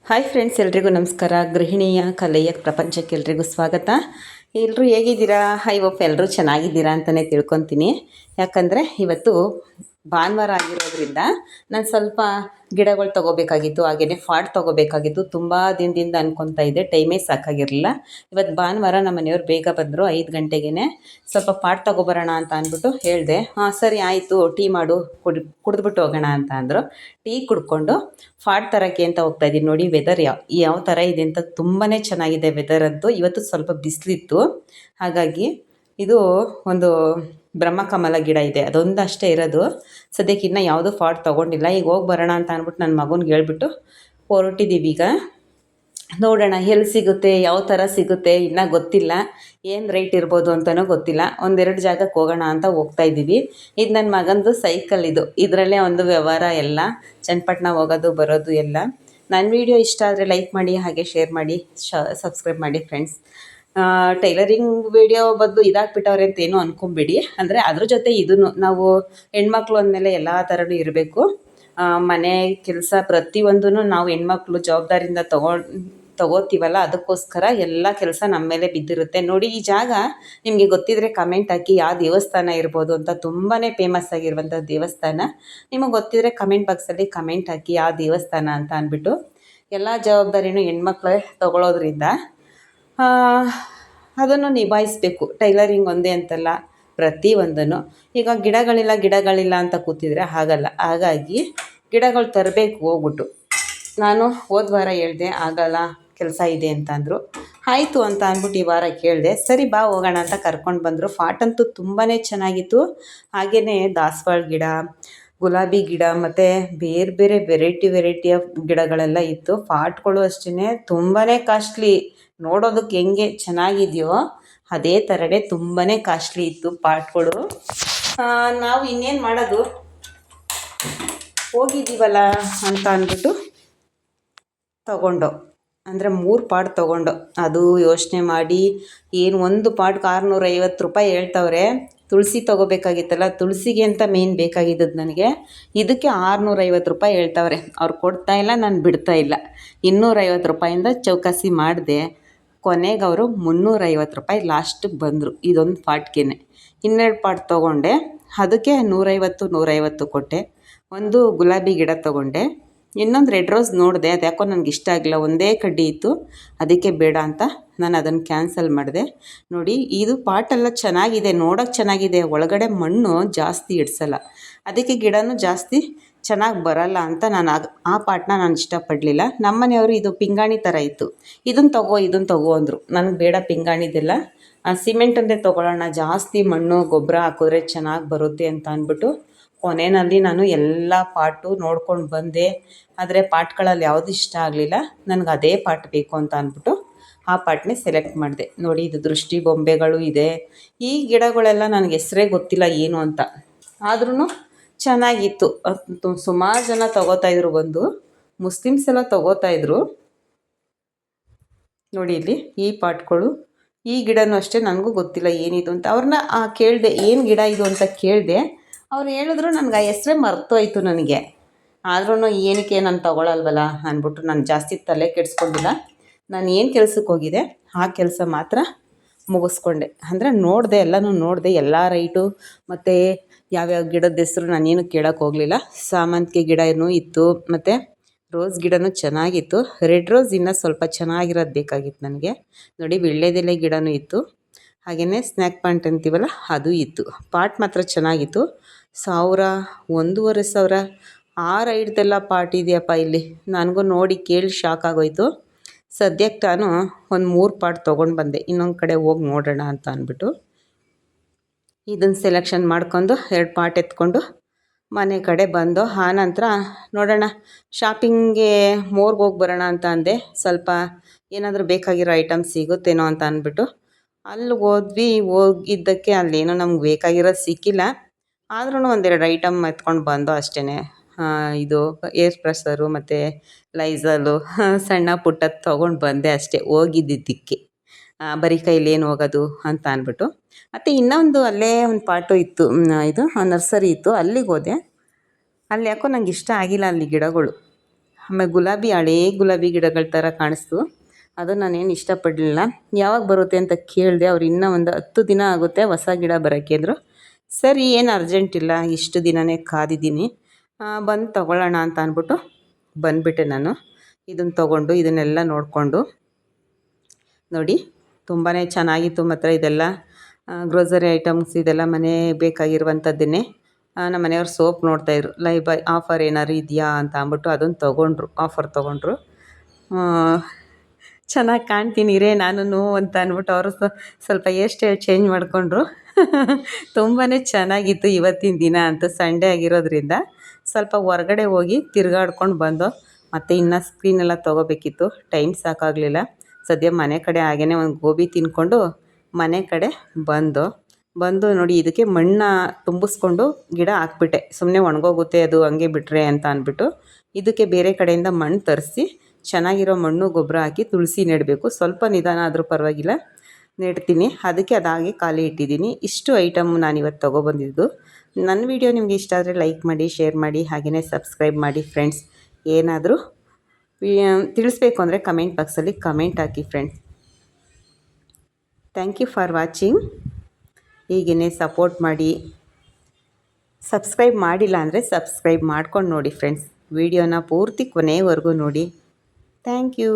Hi friends, ಎಲ್ರಿಗೂ ನಮಸ್ಕಾರ. ಗೃಹಿಣಿಯ ಕಲೆಯ ಪ್ರಪಂಚಕ್ಕೆ ಎಲ್ರಿಗೂ ಸ್ವಾಗತ. ಎಲ್ಲರೂ ಹೇಗಿದ್ದೀರಾ? ಐ ಹೋಪ್ ಎಲ್ಲರೂ ಚೆನ್ನಾಗಿದ್ದೀರಾ ಅಂತಲೇ ತಿಳ್ಕೊತೀನಿ. ಯಾಕಂದರೆ ಇವತ್ತು ಭಾನುವಾರ ಆಗಿರೋದ್ರಿಂದ ನಾನು ಸ್ವಲ್ಪ ಗಿಡಗಳು ತೊಗೋಬೇಕಾಗಿತ್ತು, ಹಾಗೆಯೇ ಫಾಟ್ ತೊಗೋಬೇಕಾಗಿತ್ತು. ತುಂಬ ದಿನದಿಂದ ಅನ್ಕೊತಾ ಇದ್ದೆ, ಟೈಮೇ ಸಾಕಾಗಿರಲಿಲ್ಲ. ಇವತ್ತು ಭಾನುವಾರ ನಮ್ಮ ಮನೆಯವ್ರು ಬೇಗ ಬಂದರು, 5 ಗಂಟೆಗೇ. ಸ್ವಲ್ಪ ಪಾಟ್ ತೊಗೊಬರೋಣ ಅಂತ ಅಂದ್ಬಿಟ್ಟು ಹೇಳಿದೆ. ಹಾಂ ಸರಿ ಆಯಿತು, ಟೀ ಮಾಡು, ಕುಡಿದ್ಬಿಟ್ಟು ಹೋಗೋಣ ಅಂತ ಅಂದರು. ಟೀ ಕುಡ್ಕೊಂಡು ಫಾಟ್ ತರೋಕ್ಕೆ ಅಂತ ಹೋಗ್ತಾಯಿದ್ದೀನಿ. ನೋಡಿ ವೆದರ್ ಯಾವ ಥರ ಇದೆ ಅಂತ. ತುಂಬಾ ಚೆನ್ನಾಗಿದೆ ವೆದರ್ ಅಂತೂ. ಇವತ್ತು ಸ್ವಲ್ಪ ಬಿಸಿಲಿತ್ತು, ಹಾಗಾಗಿ ಇದು ಒಂದು ಬ್ರಹ್ಮಕಮಲ ಗಿಡ ಇದೆ, ಅದೊಂದು ಅಷ್ಟೇ ಇರೋದು. ಸದ್ಯಕ್ಕೆ ಇನ್ನೂ ಯಾವುದೂ ಫಾಟ್ ತೊಗೊಂಡಿಲ್ಲ. ಈಗ ಹೋಗಿ ಬರೋಣ ಅಂತ ಅಂದ್ಬಿಟ್ಟು ನನ್ನ ಮಗನಿಗೆ ಹೇಳ್ಬಿಟ್ಟು ಹೊರಟಿದ್ದೀವಿ. ಈಗ ನೋಡೋಣ ಎಲ್ಲಿ ಸಿಗುತ್ತೆ, ಯಾವ ಥರ ಸಿಗುತ್ತೆ ಇನ್ನೂ ಗೊತ್ತಿಲ್ಲ. ಏನು ರೇಟ್ ಇರ್ಬೋದು ಅಂತಲೂ ಗೊತ್ತಿಲ್ಲ. ಒಂದೆರಡು ಜಾಗಕ್ಕೆ ಹೋಗೋಣ ಅಂತ ಹೋಗ್ತಾಯಿದ್ದೀವಿ. ಇದು ನನ್ನ ಮಗಂದು ಸೈಕಲ್. ಇದರಲ್ಲೇ ಒಂದು ವ್ಯವಹಾರ ಎಲ್ಲ, ಚನ್ನಪಟ್ಟಣ ಹೋಗೋದು ಬರೋದು ಎಲ್ಲ. ನನ್ನ ವೀಡಿಯೋ ಇಷ್ಟ ಆದರೆ ಲೈಕ್ ಮಾಡಿ, ಹಾಗೆ ಶೇರ್ ಮಾಡಿ, ಸಬ್ಸ್ಕ್ರೈಬ್ ಮಾಡಿ ಫ್ರೆಂಡ್ಸ್. ಟೈಲರಿಂಗ್ ವೀಡಿಯೋ ಬದಲು ಇದಾಕ್ಬಿಟ್ಟವ್ರೆ ಅಂತ ಏನೂ ಅಂದ್ಕೊಂಬಿಡಿ. ಅಂದರೆ ಅದ್ರ ಜೊತೆ ಇದನ್ನು ನಾವು ಹೆಣ್ಮಕ್ಳು ಅಂದಮೇಲೆ ಎಲ್ಲ ಥರನೂ ಇರಬೇಕು. ಮನೆ ಕೆಲಸ ಪ್ರತಿಯೊಂದೂ ನಾವು ಹೆಣ್ಮಕ್ಳು ಜವಾಬ್ದಾರಿಯಿಂದ ತಗೋತೀವಲ್ಲ, ಅದಕ್ಕೋಸ್ಕರ ಎಲ್ಲ ಕೆಲಸ ನಮ್ಮ ಮೇಲೆ ಬಿದ್ದಿರುತ್ತೆ. ನೋಡಿ ಈ ಜಾಗ ನಿಮಗೆ ಗೊತ್ತಿದ್ದರೆ ಕಮೆಂಟ್ ಹಾಕಿ, ಯಾವ ದೇವಸ್ಥಾನ ಇರ್ಬೋದು ಅಂತ. ತುಂಬಾ ಫೇಮಸ್ ಆಗಿರುವಂಥ ದೇವಸ್ಥಾನ. ನಿಮಗೆ ಗೊತ್ತಿದ್ದರೆ ಕಮೆಂಟ್ ಬಾಕ್ಸಲ್ಲಿ ಕಮೆಂಟ್ ಹಾಕಿ ಯಾವ ದೇವಸ್ಥಾನ ಅಂತ ಅಂದ್ಬಿಟ್ಟು. ಎಲ್ಲ ಜವಾಬ್ದಾರಿನೂ ಹೆಣ್ಮಕ್ಳೇ ತಗೊಳ್ಳೋದ್ರಿಂದ ಅದನ್ನು ನಿಭಾಯಿಸಬೇಕು. ಟೈಲರಿಂಗ್ ಒಂದೇ ಅಂತಲ್ಲ, ಪ್ರತಿಯೊಂದನ್ನು. ಈಗ ಗಿಡಗಳಿಲ್ಲ ಅಂತ ಕೂತಿದ್ರೆ ಆಗಲ್ಲ. ಹಾಗಾಗಿ ಗಿಡಗಳು ತರಬೇಕು ಹೋಗ್ಬಿಟ್ಟು. ನಾನು ಹೋದ ವಾರ ಹೇಳಿದೆ, ಆಗಲ್ಲ ಕೆಲಸ ಇದೆ ಅಂತ ಅಂದರು. ಆಯಿತು ಅಂತ ಅಂದ್ಬಿಟ್ಟು ಈ ವಾರ ಕೇಳಿದೆ. ಸರಿ ಬಾ ಹೋಗೋಣ ಅಂತ ಕರ್ಕೊಂಡು ಬಂದರು. ಫಾಟ್ ಅಂತೂ ತುಂಬಾ ಚೆನ್ನಾಗಿತ್ತು. ಹಾಗೆಯೇ ದಾಸವಾಳ ಗಿಡ, ಗುಲಾಬಿ ಗಿಡ ಮತ್ತು ಬೇರೆ ಬೇರೆ ವೆರೈಟಿ ಆಫ್ ಗಿಡಗಳೆಲ್ಲ ಇತ್ತು. ಫಾಟ್ಗಳು ಅಷ್ಟೇ ತುಂಬಾ ಕಾಸ್ಟ್ಲಿ. ನೋಡೋದಕ್ಕೆ ಹೆಂಗೆ ಚೆನ್ನಾಗಿದೆಯೋ ಅದೇ ಥರನೇ ತುಂಬಾ ಕಾಸ್ಟ್ಲಿ ಇತ್ತು ಪಾಟ್ಗಳು. ನಾವು ಇನ್ನೇನು ಮಾಡೋದು, ಹೋಗಿದ್ದೀವಲ್ಲ ಅಂತ ಅಂದ್ಬಿಟ್ಟು ತಗೊಂಡು, ಅಂದರೆ 3 ಪಾಟ್ ತೊಗೊಂಡು. ಅದು ಯೋಚನೆ ಮಾಡಿ ಏನು, ಒಂದು ಪಾಟ್ಗೆ 650 ರೂಪಾಯಿ ಹೇಳ್ತವ್ರೆ. ತುಳಸಿ ತೊಗೋಬೇಕಾಗಿತ್ತಲ್ಲ, ತುಳಸಿಗೆ ಅಂತ ಮೇನ್ ಬೇಕಾಗಿದ್ದದ್ದು ನನಗೆ. ಇದಕ್ಕೆ 650 ರೂಪಾಯಿ ಹೇಳ್ತವ್ರೆ. ಅವ್ರು ಕೊಡ್ತಾಯಿಲ್ಲ, ನಾನು ಬಿಡ್ತಾಯಿಲ್ಲ. 250 ರೂಪಾಯಿಂದ ಚೌಕಾಸಿ ಮಾಡಿದೆ. ಕೊನೆಗೆ ಅವರು 350 ರೂಪಾಯಿ ಲಾಸ್ಟಿಗೆ ಬಂದರು, ಇದೊಂದು ಪಾಟ್ಗೆ. 12 ಪಾಟ್ ತೊಗೊಂಡೆ, ಅದಕ್ಕೆ 150 ಕೊಟ್ಟೆ. ಒಂದು ಗುಲಾಬಿ ಗಿಡ ತೊಗೊಂಡೆ, ಇನ್ನೊಂದು ರೆಡ್ ರೋಸ್ ನೋಡಿದೆ. ಅದು ಯಾಕೋ ನನಗೆ ಇಷ್ಟ ಆಗಿಲ್ಲ, ಒಂದೇ ಕಡ್ಡಿ ಇತ್ತು. ಅದಕ್ಕೆ ಬೇಡ ಅಂತ ನಾನು ಅದನ್ನು ಕ್ಯಾನ್ಸಲ್ ಮಾಡಿದೆ. ನೋಡಿ ಇದು ಪಾಟೆಲ್ಲ ಚೆನ್ನಾಗಿದೆ, ನೋಡೋಕ್ಕೆ ಚೆನ್ನಾಗಿದೆ. ಒಳಗಡೆ ಮಣ್ಣು ಜಾಸ್ತಿ ಇಡ್ಸಲ್ಲ, ಅದಕ್ಕೆ ಗಿಡನೂ ಜಾಸ್ತಿ ಚೆನ್ನಾಗಿ ಬರಲ್ಲ ಅಂತ ನಾನು ಆ ಪಾಟನ್ನ ನಾನು ಇಷ್ಟಪಡಲಿಲ್ಲ. ನಮ್ಮ ಮನೆಯವರು ಇದು ಪಿಂಗಾಣಿ ಥರ ಇತ್ತು, ಇದನ್ನು ತಗೋ ಅಂದರು. ನನಗೆ ಬೇಡ ಪಿಂಗಾಣಿದೆಲ್ಲ, ಸಿಮೆಂಟಂದೇ ತೊಗೊಳ್ಳೋಣ, ಜಾಸ್ತಿ ಮಣ್ಣು ಗೊಬ್ಬರ ಹಾಕಿದ್ರೆ ಚೆನ್ನಾಗಿ ಬರುತ್ತೆ ಅಂತ ಅಂದ್ಬಿಟ್ಟು ಕೊನೆಯಲ್ಲಿ ನಾನು ಎಲ್ಲ ಪಾಟು ನೋಡ್ಕೊಂಡು ಬಂದೆ. ಆದರೆ ಪಾಟ್ಗಳಲ್ಲಿ ಯಾವುದು ಇಷ್ಟ ಆಗಲಿಲ್ಲ. ನನಗೆ ಅದೇ ಪಾಟ್ ಬೇಕು ಅಂತ ಅಂದ್ಬಿಟ್ಟು ಆ ಪಾಟ್ನೇ ಸೆಲೆಕ್ಟ್ ಮಾಡಿದೆ. ನೋಡಿ ಇದು ದೃಷ್ಟಿ ಬೊಂಬೆಗಳು ಇದೆ. ಈ ಗಿಡಗಳೆಲ್ಲ ನನಗೆ ಹೆಸರೇ ಗೊತ್ತಿಲ್ಲ ಏನು ಅಂತ, ಆದ್ರೂ ಚೆನ್ನಾಗಿತ್ತು. ಸುಮಾರು ಜನ ತೊಗೋತಾಯಿದ್ರು, ಬಂದು ಮುಸ್ಲಿಮ್ಸ್ ಎಲ್ಲ ತೊಗೋತಾಯಿದ್ರು. ನೋಡಿ ಇಲ್ಲಿ ಈ ಪಾಟ್ಗಳು, ಈ ಗಿಡನೂ ಅಷ್ಟೇ. ನನಗೂ ಗೊತ್ತಿಲ್ಲ ಏನಿದು ಅಂತ. ಅವ್ರನ್ನ ಕೇಳಿದೆ, ಏನು ಗಿಡ ಇದು ಅಂತ ಕೇಳಿದೆ. ಅವ್ರು ಹೇಳಿದ್ರು, ನನಗೆ ಆ ಹೆಸ್ರೇ ಮರ್ತೋಯ್ತು ನನಗೆ. ಆದ್ರೂ ಏನಕ್ಕೆ ನಾನು ತೊಗೊಳಲ್ವಲ್ಲ ಅಂದ್ಬಿಟ್ಟು ನಾನು ಜಾಸ್ತಿ ತಲೆ ಕೆಡಿಸ್ಕೊಂಡಿಲ್ಲ. ನಾನು ಏನು ಕೆಲ್ಸಕ್ಕೆ ಹೋಗಿದೆ ಆ ಕೆಲಸ ಮಾತ್ರ ಮುಗಿಸ್ಕೊಂಡೆ. ಅಂದರೆ ನೋಡಿದೆ, ಎಲ್ಲನೂ ನೋಡಿದೆ, ಎಲ್ಲ ರೈಟು ಮತ್ತು ಯಾವ್ಯಾವ ಗಿಡದ ಹೆಸ್ರು ನಾನೇನು ಕೇಳೋಕ್ಕೆ ಹೋಗಲಿಲ್ಲ. ಸಾಮಂತಿಗೆ ಗಿಡನೂ ಇತ್ತು, ಮತ್ತು ರೋಸ್ ಗಿಡನೂ ಚೆನ್ನಾಗಿತ್ತು. ರೆಡ್ ರೋಸ್ ಇನ್ನೂ ಸ್ವಲ್ಪ ಚೆನ್ನಾಗಿರೋದು ಬೇಕಾಗಿತ್ತು ನನಗೆ. ನೋಡಿ ವೀಳ್ಯದೆಲೆ ಗಿಡನೂ ಇತ್ತು, ಹಾಗೆಯೇ ಸ್ನ್ಯಾಕ್ ಪ್ಲಾಂಟ್ ಅಂತೀವಲ್ಲ ಅದು ಇತ್ತು. ಪಾಟ್ ಮಾತ್ರ ಚೆನ್ನಾಗಿತ್ತು. 1000, 1500 ಆ ರೈಟ್ದೆಲ್ಲ ಪಾಟ್ ಇದೆಯಪ್ಪ ಇಲ್ಲಿ. ನನಗೂ ನೋಡಿ ಕೇಳಿ ಶಾಕ್ ಆಗೋಯ್ತು. ಸದ್ಯಕ್ಕೆ ನಾನು ಒಂದು 3 ಪಾಟ್ ತೊಗೊಂಡು ಬಂದೆ, ಇನ್ನೊಂದು ಕಡೆ ಹೋಗಿ ನೋಡೋಣ ಅಂತ ಅಂದ್ಬಿಟ್ಟು. ಇದನ್ನು ಸೆಲೆಕ್ಷನ್ ಮಾಡ್ಕೊಂಡು 2 ಪಾಟ್ ಎತ್ಕೊಂಡು ಮನೆ ಕಡೆ ಬಂದು, ಆನಂತರ ನೋಡೋಣ ಶಾಪಿಂಗ್ಗೆ ಮೋರ್ಗೆ ಹೋಗಿ ಬರೋಣ ಅಂತ ಅಂದೆ. ಸ್ವಲ್ಪ ಏನಾದರೂ ಬೇಕಾಗಿರೋ ಐಟಮ್ಸ್ ಸಿಗುತ್ತೇನೋ ಅಂತ ಅಂದ್ಬಿಟ್ಟು ಅಲ್ಲಿ ಹೋದ್ವಿ. ಹೋಗಿದ್ದಕ್ಕೆ ಅಲ್ಲೇನೋ ನಮ್ಗೆ ಬೇಕಾಗಿರೋದು ಸಿಕ್ಕಿಲ್ಲ, ಆದ್ರೂ ಒಂದೆರಡು ಐಟಮ್ ಎತ್ಕೊಂಡು ಬಂದು ಅಷ್ಟೇ. ಇದು ಏರ್ ಫ್ರೆಶರು ಮತ್ತು ಲೈಝಾಲು ಸಣ್ಣ ಪುಟ್ಟದ್ದು ತೊಗೊಂಡು ಬಂದೆ ಅಷ್ಟೇ, ಹೋಗಿದ್ದಿದ್ದಕ್ಕೆ. ಬರೀ ಕೈಲಿ ಏನು ಹೋಗೋದು ಅಂತ ಅಂದ್ಬಿಟ್ಟು. ಮತ್ತು ಇನ್ನೊಂದು ಅಲ್ಲೇ ಒಂದು ಪಾಟು ಇತ್ತು, ಇದು ನರ್ಸರಿ ಇತ್ತು, ಅಲ್ಲಿಗೆ ಹೋದೆ. ಅಲ್ಲಿ ಯಾಕೋ ನಂಗೆ ಇಷ್ಟ ಆಗಿಲ್ಲ ಅಲ್ಲಿ ಗಿಡಗಳು. ಆಮೇಲೆ ಗುಲಾಬಿ ಹಳೇ ಗುಲಾಬಿ ಗಿಡಗಳ ಥರ ಕಾಣಿಸ್ತು. ಅದು ನಾನೇನು ಇಷ್ಟಪಡಲಿಲ್ಲ. ಯಾವಾಗ ಬರುತ್ತೆ ಅಂತ ಕೇಳಿದೆ. ಅವ್ರು ಇನ್ನೂ ಒಂದು 10 ದಿನ ಆಗುತ್ತೆ ಹೊಸ ಗಿಡ ಬರೋಕ್ಕೆ ಅಂದರು. ಸರಿ, ಏನು ಅರ್ಜೆಂಟ್ ಇಲ್ಲ, ಇಷ್ಟು ದಿನವೇ ಕಾದಿದ್ದೀನಿ, ಬಂದು ತೊಗೊಳ್ಳೋಣ ಅಂತ ಅಂದ್ಬಿಟ್ಟು ಬಂದುಬಿಟ್ಟೆ ನಾನು. ಇದನ್ನು ತೊಗೊಂಡು ಇದನ್ನೆಲ್ಲ ನೋಡಿಕೊಂಡು ನೋಡಿ ತುಂಬಾ ಚೆನ್ನಾಗಿತ್ತು. ಮಾತ್ರ ಇದೆಲ್ಲ ಗ್ರೋಸರಿ ಐಟಮ್ಸ್, ಇದೆಲ್ಲ ಮನೆ ಬೇಕಾಗಿರುವಂಥದ್ದನ್ನೇ. ನಮ್ಮ ಮನೆಯವ್ರು ಸೋಪ್ ನೋಡ್ತಾಯಿದ್ರು, ಲೈಬಾಯ್ ಆಫರ್ ಏನಾದ್ರು ಇದೆಯಾ ಅಂತ ಅಂದ್ಬಿಟ್ಟು ಅದನ್ನು ತೊಗೊಂಡ್ರು, ಆಫರ್ ತೊಗೊಂಡ್ರು. ಚೆನ್ನಾಗಿ ಕಾಣ್ತೀನಿ ರೇ ನಾನು ಅಂತ ಅಂದ್ಬಿಟ್ಟು ಅವರು ಸ್ವಲ್ಪ ಹೇರ್ ಸ್ಟೈಲ್ ಚೇಂಜ್ ಮಾಡಿಕೊಂಡ್ರು. ತುಂಬಾ ಚೆನ್ನಾಗಿತ್ತು ಇವತ್ತಿನ ದಿನ ಅಂತೂ. ಸಂಡೇ ಆಗಿರೋದ್ರಿಂದ ಸ್ವಲ್ಪ ಹೊರಗಡೆ ಹೋಗಿ ತಿರುಗಾಡ್ಕೊಂಡು ಬಂದು ಮತ್ತು ಇನ್ನು ಸ್ಕ್ರೀನೆಲ್ಲ ತೊಗೋಬೇಕಿತ್ತು, ಟೈಮ್ ಸಾಕಾಗಲಿಲ್ಲ. ಸದ್ಯ ಮನೆ ಕಡೆ ಹಾಗೇ ಒಂದು ಗೋಬಿ ತಿಂದ್ಕೊಂಡು ಮನೆ ಕಡೆ ಬಂದು ನೋಡಿ ಇದಕ್ಕೆ ಮಣ್ಣು ತುಂಬಿಸ್ಕೊಂಡು ಗಿಡ ಹಾಕ್ಬಿಟ್ಟೆ. ಸುಮ್ಮನೆ ಒಣಗೋಗುತ್ತೆ ಅದು ಹಂಗೆ ಬಿಟ್ಟರೆ ಅಂತ ಅಂದ್ಬಿಟ್ಟು ಇದಕ್ಕೆ ಬೇರೆ ಕಡೆಯಿಂದ ಮಣ್ಣು ತರಿಸಿ ಚೆನ್ನಾಗಿರೋ ಮಣ್ಣು ಗೊಬ್ಬರ ಹಾಕಿ ತುಳಸಿ ನೆಡಬೇಕು. ಸ್ವಲ್ಪ ನಿಧಾನ ಆದರೂ ಪರವಾಗಿಲ್ಲ, ನೆಡ್ತೀನಿ. ಅದಕ್ಕೆ ಅದಾಗಿ ಖಾಲಿ ಇಟ್ಟಿದ್ದೀನಿ. ಇಷ್ಟು ಐಟಮ್ ನಾನಿವತ್ತು ತೊಗೊಬಂದಿದ್ದು. ನನ್ನ ವಿಡಿಯೋ ನಿಮಗೆ ಇಷ್ಟ ಆದರೆ ಲೈಕ್ ಮಾಡಿ, ಶೇರ್ ಮಾಡಿ, ಹಾಗೆಯೇ ಸಬ್ಸ್ಕ್ರೈಬ್ ಮಾಡಿ ಫ್ರೆಂಡ್ಸ್. ಏನಾದರೂ ತಿಳಿಸ್ಬೇಕು ಅಂದರೆ ಕಮೆಂಟ್ ಬಾಕ್ಸಲ್ಲಿ ಕಮೆಂಟ್ ಹಾಕಿ friends. Thank you for watching. ಹೀಗೇ ಸಪೋರ್ಟ್ ಮಾಡಿ. ಸಬ್ಸ್ಕ್ರೈಬ್ ಮಾಡಿಲ್ಲ ಅಂದರೆ ಸಬ್ಸ್ಕ್ರೈಬ್ ಮಾಡ್ಕೊಂಡು ನೋಡಿ ಫ್ರೆಂಡ್ಸ್. ವಿಡಿಯೋನ ಪೂರ್ತಿ ಕೊನೆವರೆಗೂ ನೋಡಿ. Thank you.